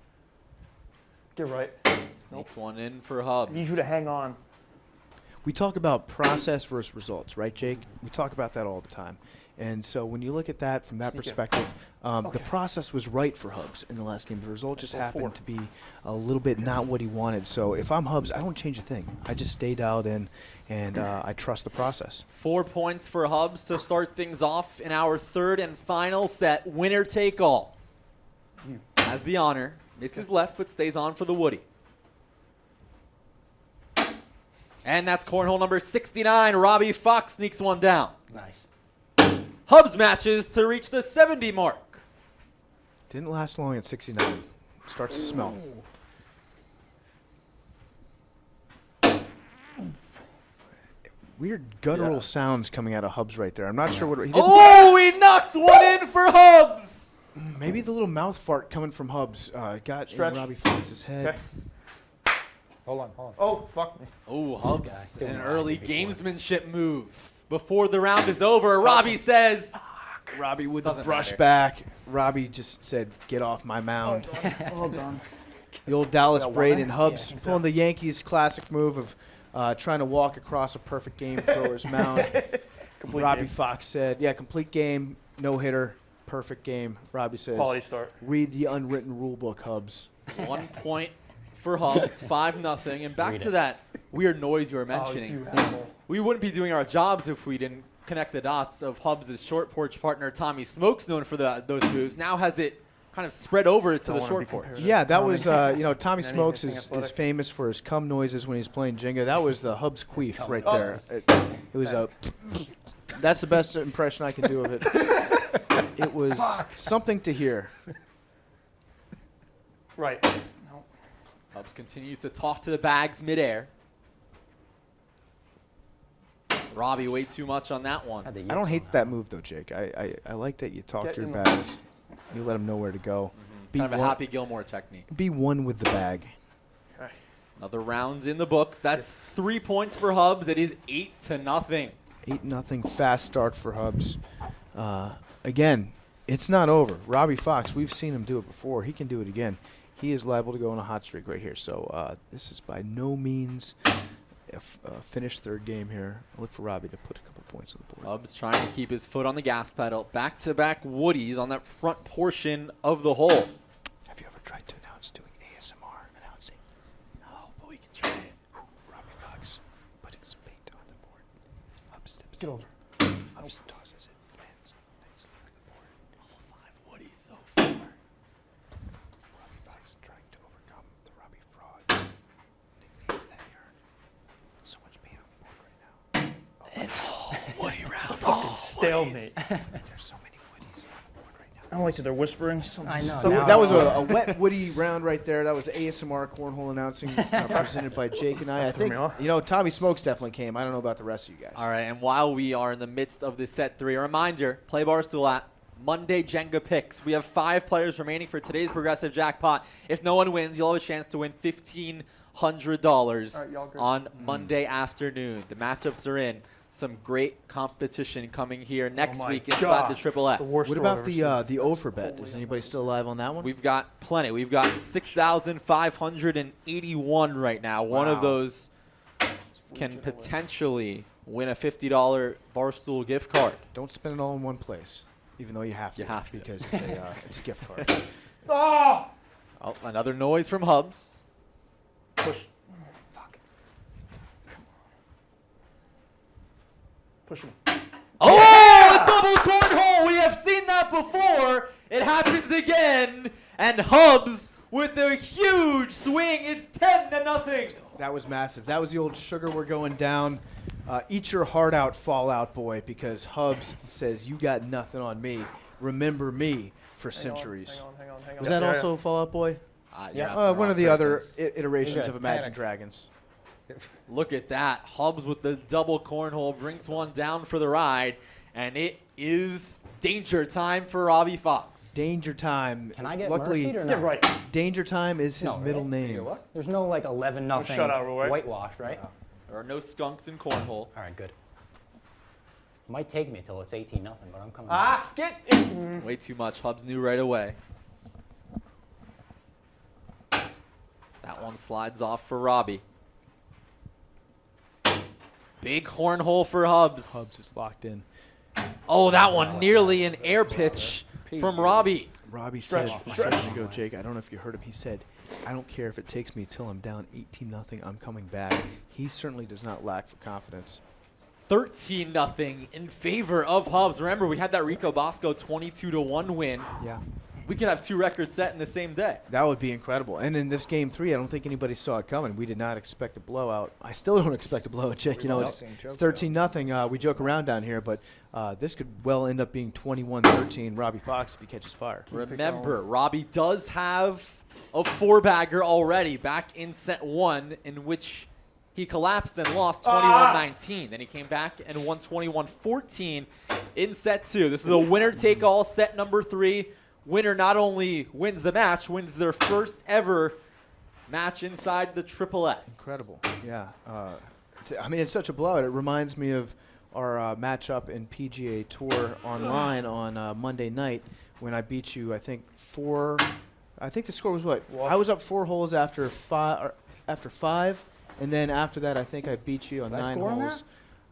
Get right. Sneaks one in for Hubs. Need you to hang on. We talk about process versus results, right, Jake? We talk about that all the time. And so when you look at that from that perspective, the process was right for Hubs in the last game. The result just happened to be a little bit not what he wanted. So if I'm Hubs, I don't change a thing. I just stay dialed in, and I trust the process. 4 points for Hubs to start things off in our third and final set. Winner take all. Has the honor. Misses left, but stays on for the Woody. And that's cornhole number 69. Robbie Fox sneaks one down. Nice. Hubs matches to reach the 70 mark. Didn't last long at 69. Starts to smell. Weird guttural sounds coming out of Hubs right there. I'm not sure what he did. He knocks one in for Hubs. Maybe the little mouth fart coming from Hubs got Stretch. in Robbie Fox's head. Okay. Hold on. Oh, fuck me. Oh, Hubs, doing an what I early did before. gamesmanship move. Before the round is over, Robbie says, Robbie with the Doesn't brush matter. back. Robbie just said, "Get off my mound." Well done. The old Dallas That braid one? and Hubs Yeah, I think pulling the Yankees' classic move of trying to walk across a perfect game thrower's mound. Complete Robbie game. Fox said, "Yeah, complete game, no hitter, perfect game." Robbie says, Quality start. "Read the unwritten rule book, Hubs." 1 point for Hubs, 5-0. And back Read to it. that weird noise you were Oh, mentioning. you asshole. We wouldn't be doing our jobs if we didn't connect the dots of Hubs' short porch partner, Tommy Smokes, known for those moves. Now has it kind of spread over to Don't the wanna short be porch. compared. Yeah, that Tommy. was, Tommy Any Smokes anything is athletic? famous for his cum noises when he's playing Jenga. That was the Hubs queef right Oh, there. It was a. That's the best impression I can do of it. It was something to hear. Right. No. Hubs continues to talk to the bags midair. Robbie, way too much on that one. Had the I don't yips hate on that move though, Jake. I like that you talk Get to your in the- bags. You let them know where to go. Be Kind of a one- Happy Gilmore technique. Be one with the bag. Okay. Another round's in the books. That's 3 points for Hubs. It is 8-0. 8-0 fast start for Hubs. Again, it's not over. Robbie Fox, we've seen him do it before. He can do it again. He is liable to go on a hot streak right here. So this is by no means a finished third game here. I look for Robbie to put a couple points on the board. Hubs trying to keep his foot on the gas pedal. Back-to-back Woodies on that front portion of the hole. Have you ever tried to announce doing ASMR announcing? No, but we can try it. Robbie Fox putting some paint on the board. Hubs steps Get in. over. Hubs tosses it. Lands nicely on the board. All 5 Woodies so far. Robbie Fox trying to overcome the Robbie fraud. Nickname that he earned. So much paint on the board right now. Woody round. Fucking stalemate. There's so many Woodies on the board right now. I don't like that they're whispering. I know. So now that was it's- a wet Woody round right there. That was ASMR Cornhole announcing presented by Jake and I. I threw think, me off. Tommy Smokes definitely came. I don't know about the rest of you guys. All right, and while we are in the midst of this set 3, a reminder, play Barstool at Monday Jenga Picks. We have 5 players remaining for today's progressive jackpot. If no one wins, you'll have a chance to win $1,500 All right, y'all good. on Monday afternoon. The matchups are in. Some great competition coming here next my week inside God. the Triple S. The worst What throw I've about ever the seen. over bet? Is anybody still alive on that one? We've got plenty. We've got 6,581 right now. One of Wow. those can potentially win a $50 Barstool gift card. Don't spend it all in one place, even though you have to. You have to. because it's a gift card. Oh! Oh, another noise from Hubs. Push. Push him. Oh, a double cornhole! We have seen that before. It happens again, and Hubs with a huge swing. It's 10-0. That was massive. That was the old sugar we're going down. Eat your heart out, Fallout Boy, because Hubs says you got nothing on me. Remember me for centuries. Hang on. Was that also Fallout Boy? You're Yeah. asking the One wrong of the person. other iterations Okay, of Imagine panic. Dragons. Look at that. Hubs with the double cornhole brings one down for the ride, and it is danger time for Robbie Fox. Danger Time. Can I get Luckily, mercy or Get no? right. Danger Time is his No, middle right? name. There's no like 11-0 shutout rule, right? whitewash, right? There are no skunks in cornhole. All right, good. Might take me till it's 18-0, but I'm coming. Ah, get in. Way too much. Hubs knew right away. That one slides off for Robbie. Big cornhole for Hubs. Hubs is locked in. Oh, that one nearly an air pitch from Robbie. Robbie said a second ago, Jake, I don't know if you heard him, he said, I don't care if it takes me till I'm down 18-0, I'm coming back. He certainly does not lack for confidence. 13-0 in favor of Hubs. Remember, we had that Rico Bosco 22-1 win. Yeah. We could have 2 records set in the same day. That would be incredible. And in this game 3, I don't think anybody saw it coming. We did not expect a blowout. I still don't expect a blowout, Jake. You know, it's 13-0. We joke around down here, but this could well end up being 21-13 Robbie Fox if he catches fire. Remember, Robbie does have a 4-bagger already back in set 1, in which he collapsed and lost 21-19. Then he came back and won 21-14 in set 2. This is a winner-take-all set number 3. Winner not only wins the match, wins their first ever match inside the Triple S. Incredible. Yeah. I mean, it's such a blowout. It reminds me of our matchup in PGA Tour online on Monday night when I beat you, I think, 4. I think the score was what? I was up 4 holes after 5. And then after that, I think I beat you on 9 holes.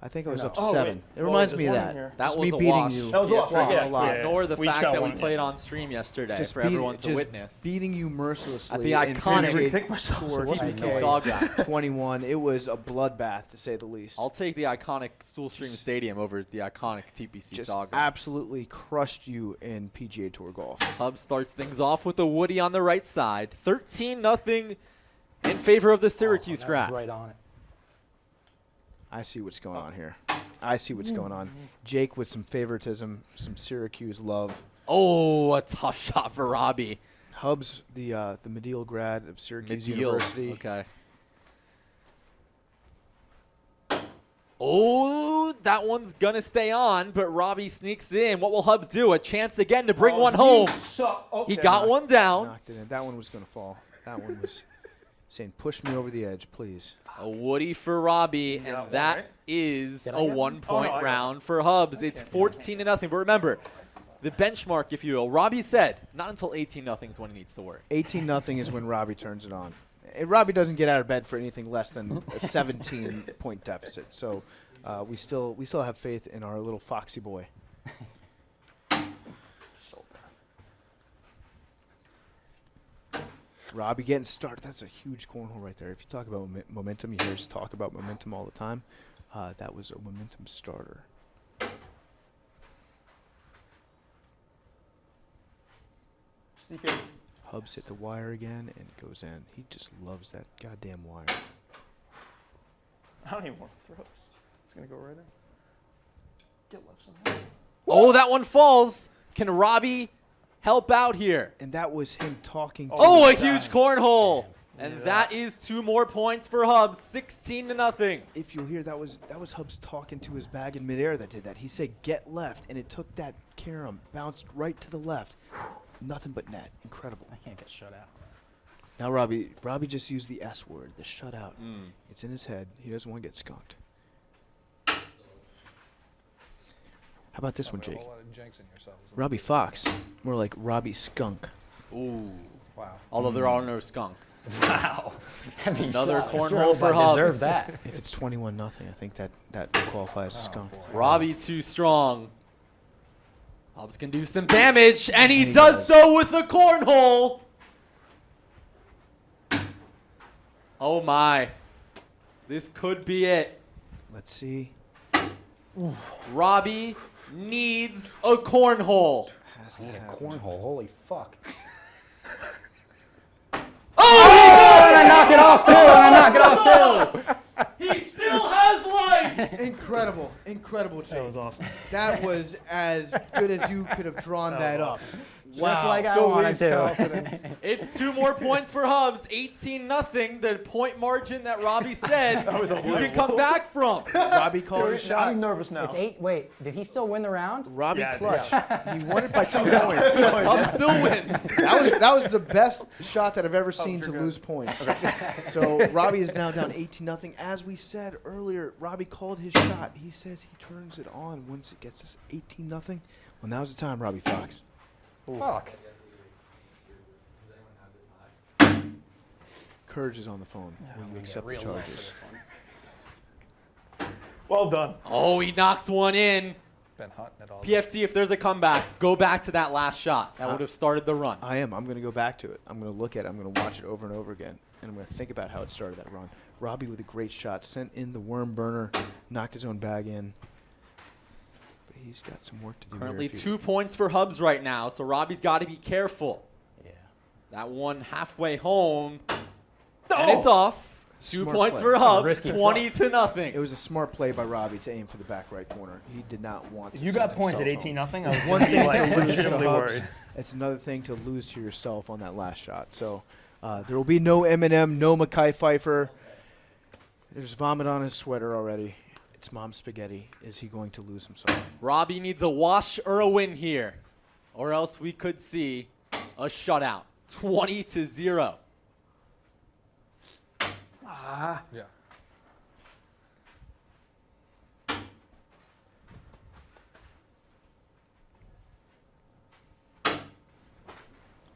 I think I was up 7. It reminds me of that. That Just was me a beating wash. you. That was a loss. Yeah, Yeah, Ignore the We each fact got that we one, played on stream yesterday for everyone to witness. Beating you mercilessly At the in iconic PGA Tour TPC 2K Sawgrass. 21. It was a bloodbath, to say the least. I'll take the iconic Stoolstream Stadium over the iconic TPC Just Sawgrass. absolutely crushed you in PGA Tour golf. Hub starts things off with a Woody on the right side. 13-0 in favor of the Syracuse That was crowd. right on it. I see what's going on here. I see what's going on. Jake with some favoritism, some Syracuse love. Oh, a tough shot for Robbie. Hubs, the Medill grad of Syracuse Medill. University. Okay. Oh, that one's going to stay on, but Robbie sneaks in. What will Hubs do? A chance again to bring one home. He got one down. Knocked it in. That one was going to fall. That one was saying, push me over the edge, please. A Woody for Robbie, and one, that right? is Did I a get one? 1-point I got round for Hubs. It's 14-0. But remember, the benchmark, if you will, Robbie said not until 18-0 is when he needs to work. 18-0 is when Robbie turns it on. And Robbie doesn't get out of bed for anything less than a 17-point deficit. So we still have faith in our little foxy boy. Robbie getting started. That's a huge cornhole right there. If you talk about momentum, you hear us talk about momentum all the time. That was a momentum starter. Hubs hit the wire again, and it goes in. He just loves that goddamn wire. I don't even want to throw this. It's going to go right in. Get left somehow. Oh, that one falls. Can Robbie help out here? And that was him talking to Oh, a his guy. huge cornhole. And that is 2 more points for Hubs, 16-0. If you'll hear, that was Hubs talking to his bag in midair that did that. He said, get left, and it took that carom, bounced right to the left. Nothing but net. Incredible. I can't get shut out. Now Robbie just used the S word, the shutout. It's in his head. He doesn't want to get skunked. How about this one, Jake? Robbie Fox. More like Robbie Skunk. Ooh. Wow. Although there are no skunks. Wow. Heavy Another shot. I cornhole sure hope for I Hubs. deserve that. If it's 21-0, I think that qualifies as skunk. Robbie too strong. Hubs can do some damage, and he He does does. so with a cornhole. Oh my. This could be it. Let's see. Robbie needs a cornhole. Has to I need a happen. cornhole. Holy fuck. Oh! And I knock it off too. And I knock it off too. He still has life! Incredible, Jake. That was awesome. That was as good as you could have drawn that up. Just like I The wanted least to. confidence. It's 2 more points for Hubs. 18-0, the point margin that Robbie said was a you lot. can come back from. Robbie called his shot. I'm nervous now. It's 8. Wait, did he still win the round? Robbie Yeah, clutch. He won it by 2 points. Hubs still wins. That was the best shot that I've ever seen to lose points. So Robbie is now down 18-0. As we said earlier, Robbie called his shot. He says he turns it on once it gets us 18-0. Well, now's the time, Robbie Fox. Fuck. Courage is on the phone. Will you accept the charges? Well done. Oh, he knocks one in. Been hunting it all. PFT, if there's a comeback, go back to that last shot. That would have started the run. I am. I'm going to go back to it. I'm going to look at it. I'm going to watch it over and over again. And I'm going to think about how it started that run. Robbie with a great shot. Sent in the worm burner. Knocked his own bag in. But he's got some work to do. Currently here 2 points for Hubs right now, so Robbie's got to be careful. Yeah. That one halfway home. And it's off. 2 Smart points play. for Hubs, Risky 20 to nothing. It was a smart play by Robbie to aim for the back right corner. He did not want to. You send got points at himself 18-0. home. I was One going to thing be like to lose to legitimately Hubs. worried. It's another thing to lose to yourself on that last shot. So there will be no Eminem, no Mekhi Phifer. There's vomit on his sweater already. It's mom's spaghetti. Is he going to lose himself? Robbie needs a wash or a win here, or else we could see a shutout. 20-0. Yeah.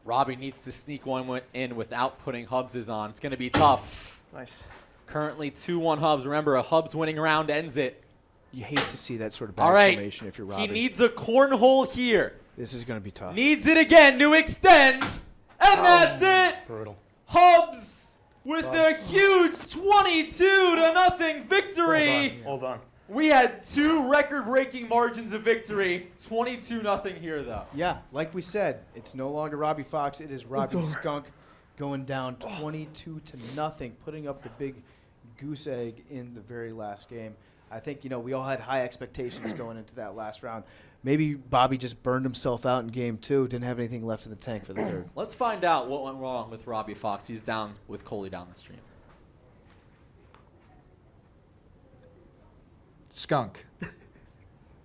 Robbie needs to sneak one in without putting Hubs's on. It's going to be tough. Nice. Currently 2-1 Hubs. Remember, a Hubs winning round ends it. You hate to see that sort of All bad right. formation if you're He Robbie. needs a cornhole here. This is going to be tough. Needs it again to extend. And that's it. Brutal. Hubs with a huge 22-0 victory. Hold on. We had 2 record-breaking margins of victory. 22-0 here, though. Yeah, like we said, it's no longer Robbie Fox. It is Robbie Skunk going down 22-0, putting up the big goose egg in the very last game. I think, we all had high expectations going into that last round. Maybe Bobby just burned himself out in game 2, didn't have anything left in the tank for the third. Let's find out what went wrong with Robbie Fox. He's down with Coley down the stream. Skunk.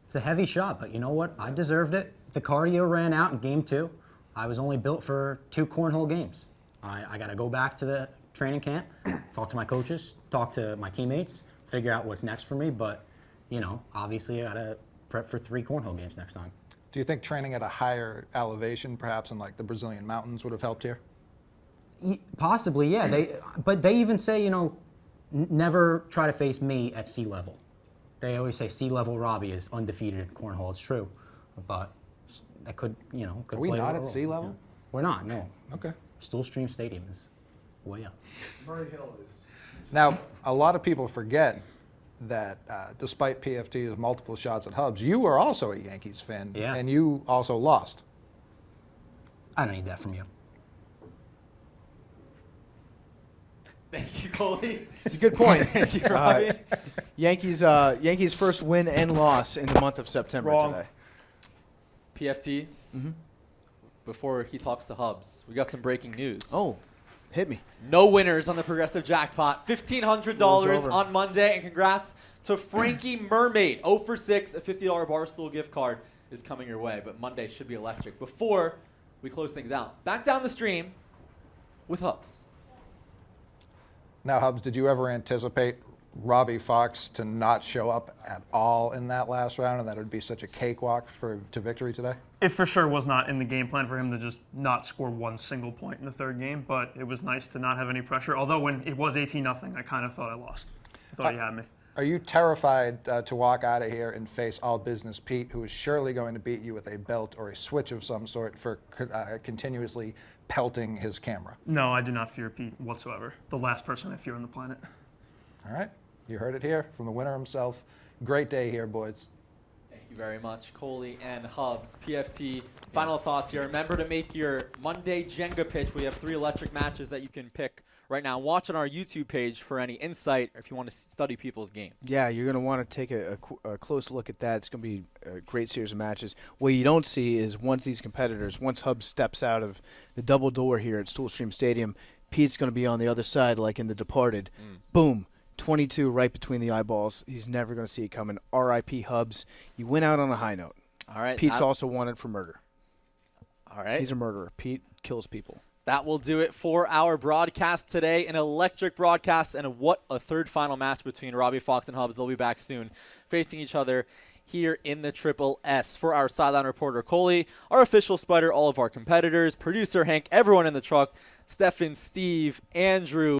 It's a heavy shot, but you know what? I deserved it. The cardio ran out in game 2. I was only built for 2 cornhole games. I got to go back to the training camp, talk to my coaches, talk to my teammates, figure out what's next for me. But, obviously I got to prep for 3 cornhole games next time. Do you think training at a higher elevation, perhaps in like the Brazilian mountains, would have helped here? Possibly, yeah. But they even say, never try to face me at sea level. They always say sea level Robbie is undefeated at cornhole. It's true, but that could, could Are we play a not role. at sea level? Yeah. We're not. No. Okay. Stoolstream Stadium is way up. Murray Hill is. Now, a lot of people forget that despite PFT's multiple shots at Hubs, you were also a Yankees fan, Yeah. and you also lost. I don't need that from you. Thank you, Coley. It's a good point. Thank you, Robbie. Yankees first win and loss in the month of September Wrong. today. PFT, before he talks to Hubs, we got some breaking news. Oh, hit me. No winners on the Progressive Jackpot. $1,500 Rolls over. on Monday, and congrats to Frankie Mermaid. 0 for 6, a $50 Barstool gift card is coming your way, but Monday should be electric. Before we close things out, back down the stream with Hubs. Now, Hubs, did you ever anticipate Robbie Fox to not show up at all in that last round, and that it would be such a cakewalk to victory today? It for sure was not in the game plan for him to just not score one single point in the third game, but it was nice to not have any pressure. Although when it was 18-0, I kind of thought I lost. I thought he had me. Are you terrified to walk out of here and face All Business Pete, who is surely going to beat you with a belt or a switch of some sort for continuously pelting his camera? No, I do not fear Pete whatsoever. The last person I fear on the planet. All right, you heard it here from the winner himself. Great day here, boys. Thank you very much, Coley and Hubs. PFT, final thoughts here. Remember to make your Monday Jenga pitch. We have 3 electric matches that you can pick right now. Watch on our YouTube page for any insight or if you want to study people's games. Yeah, you're going to want to take a close look at that. It's going to be a great series of matches. What you don't see is once Hubs steps out of the double door here at Stoolstream Stadium, Pete's going to be on the other side like in The Departed. Boom. 22 right between the eyeballs. He's never going to see it coming. R.I.P. Hubs. You went out on a high note. All right. Pete's also wanted for murder. All right. He's a murderer. Pete kills people. That will do it for our broadcast today. An electric broadcast and a third final match between Robbie Fox and Hubs. They'll be back soon facing each other here in the Triple S. For our sideline reporter, Coley, our official spider, all of our competitors, producer, Hank, everyone in the truck, Stefan, Steve, Andrew.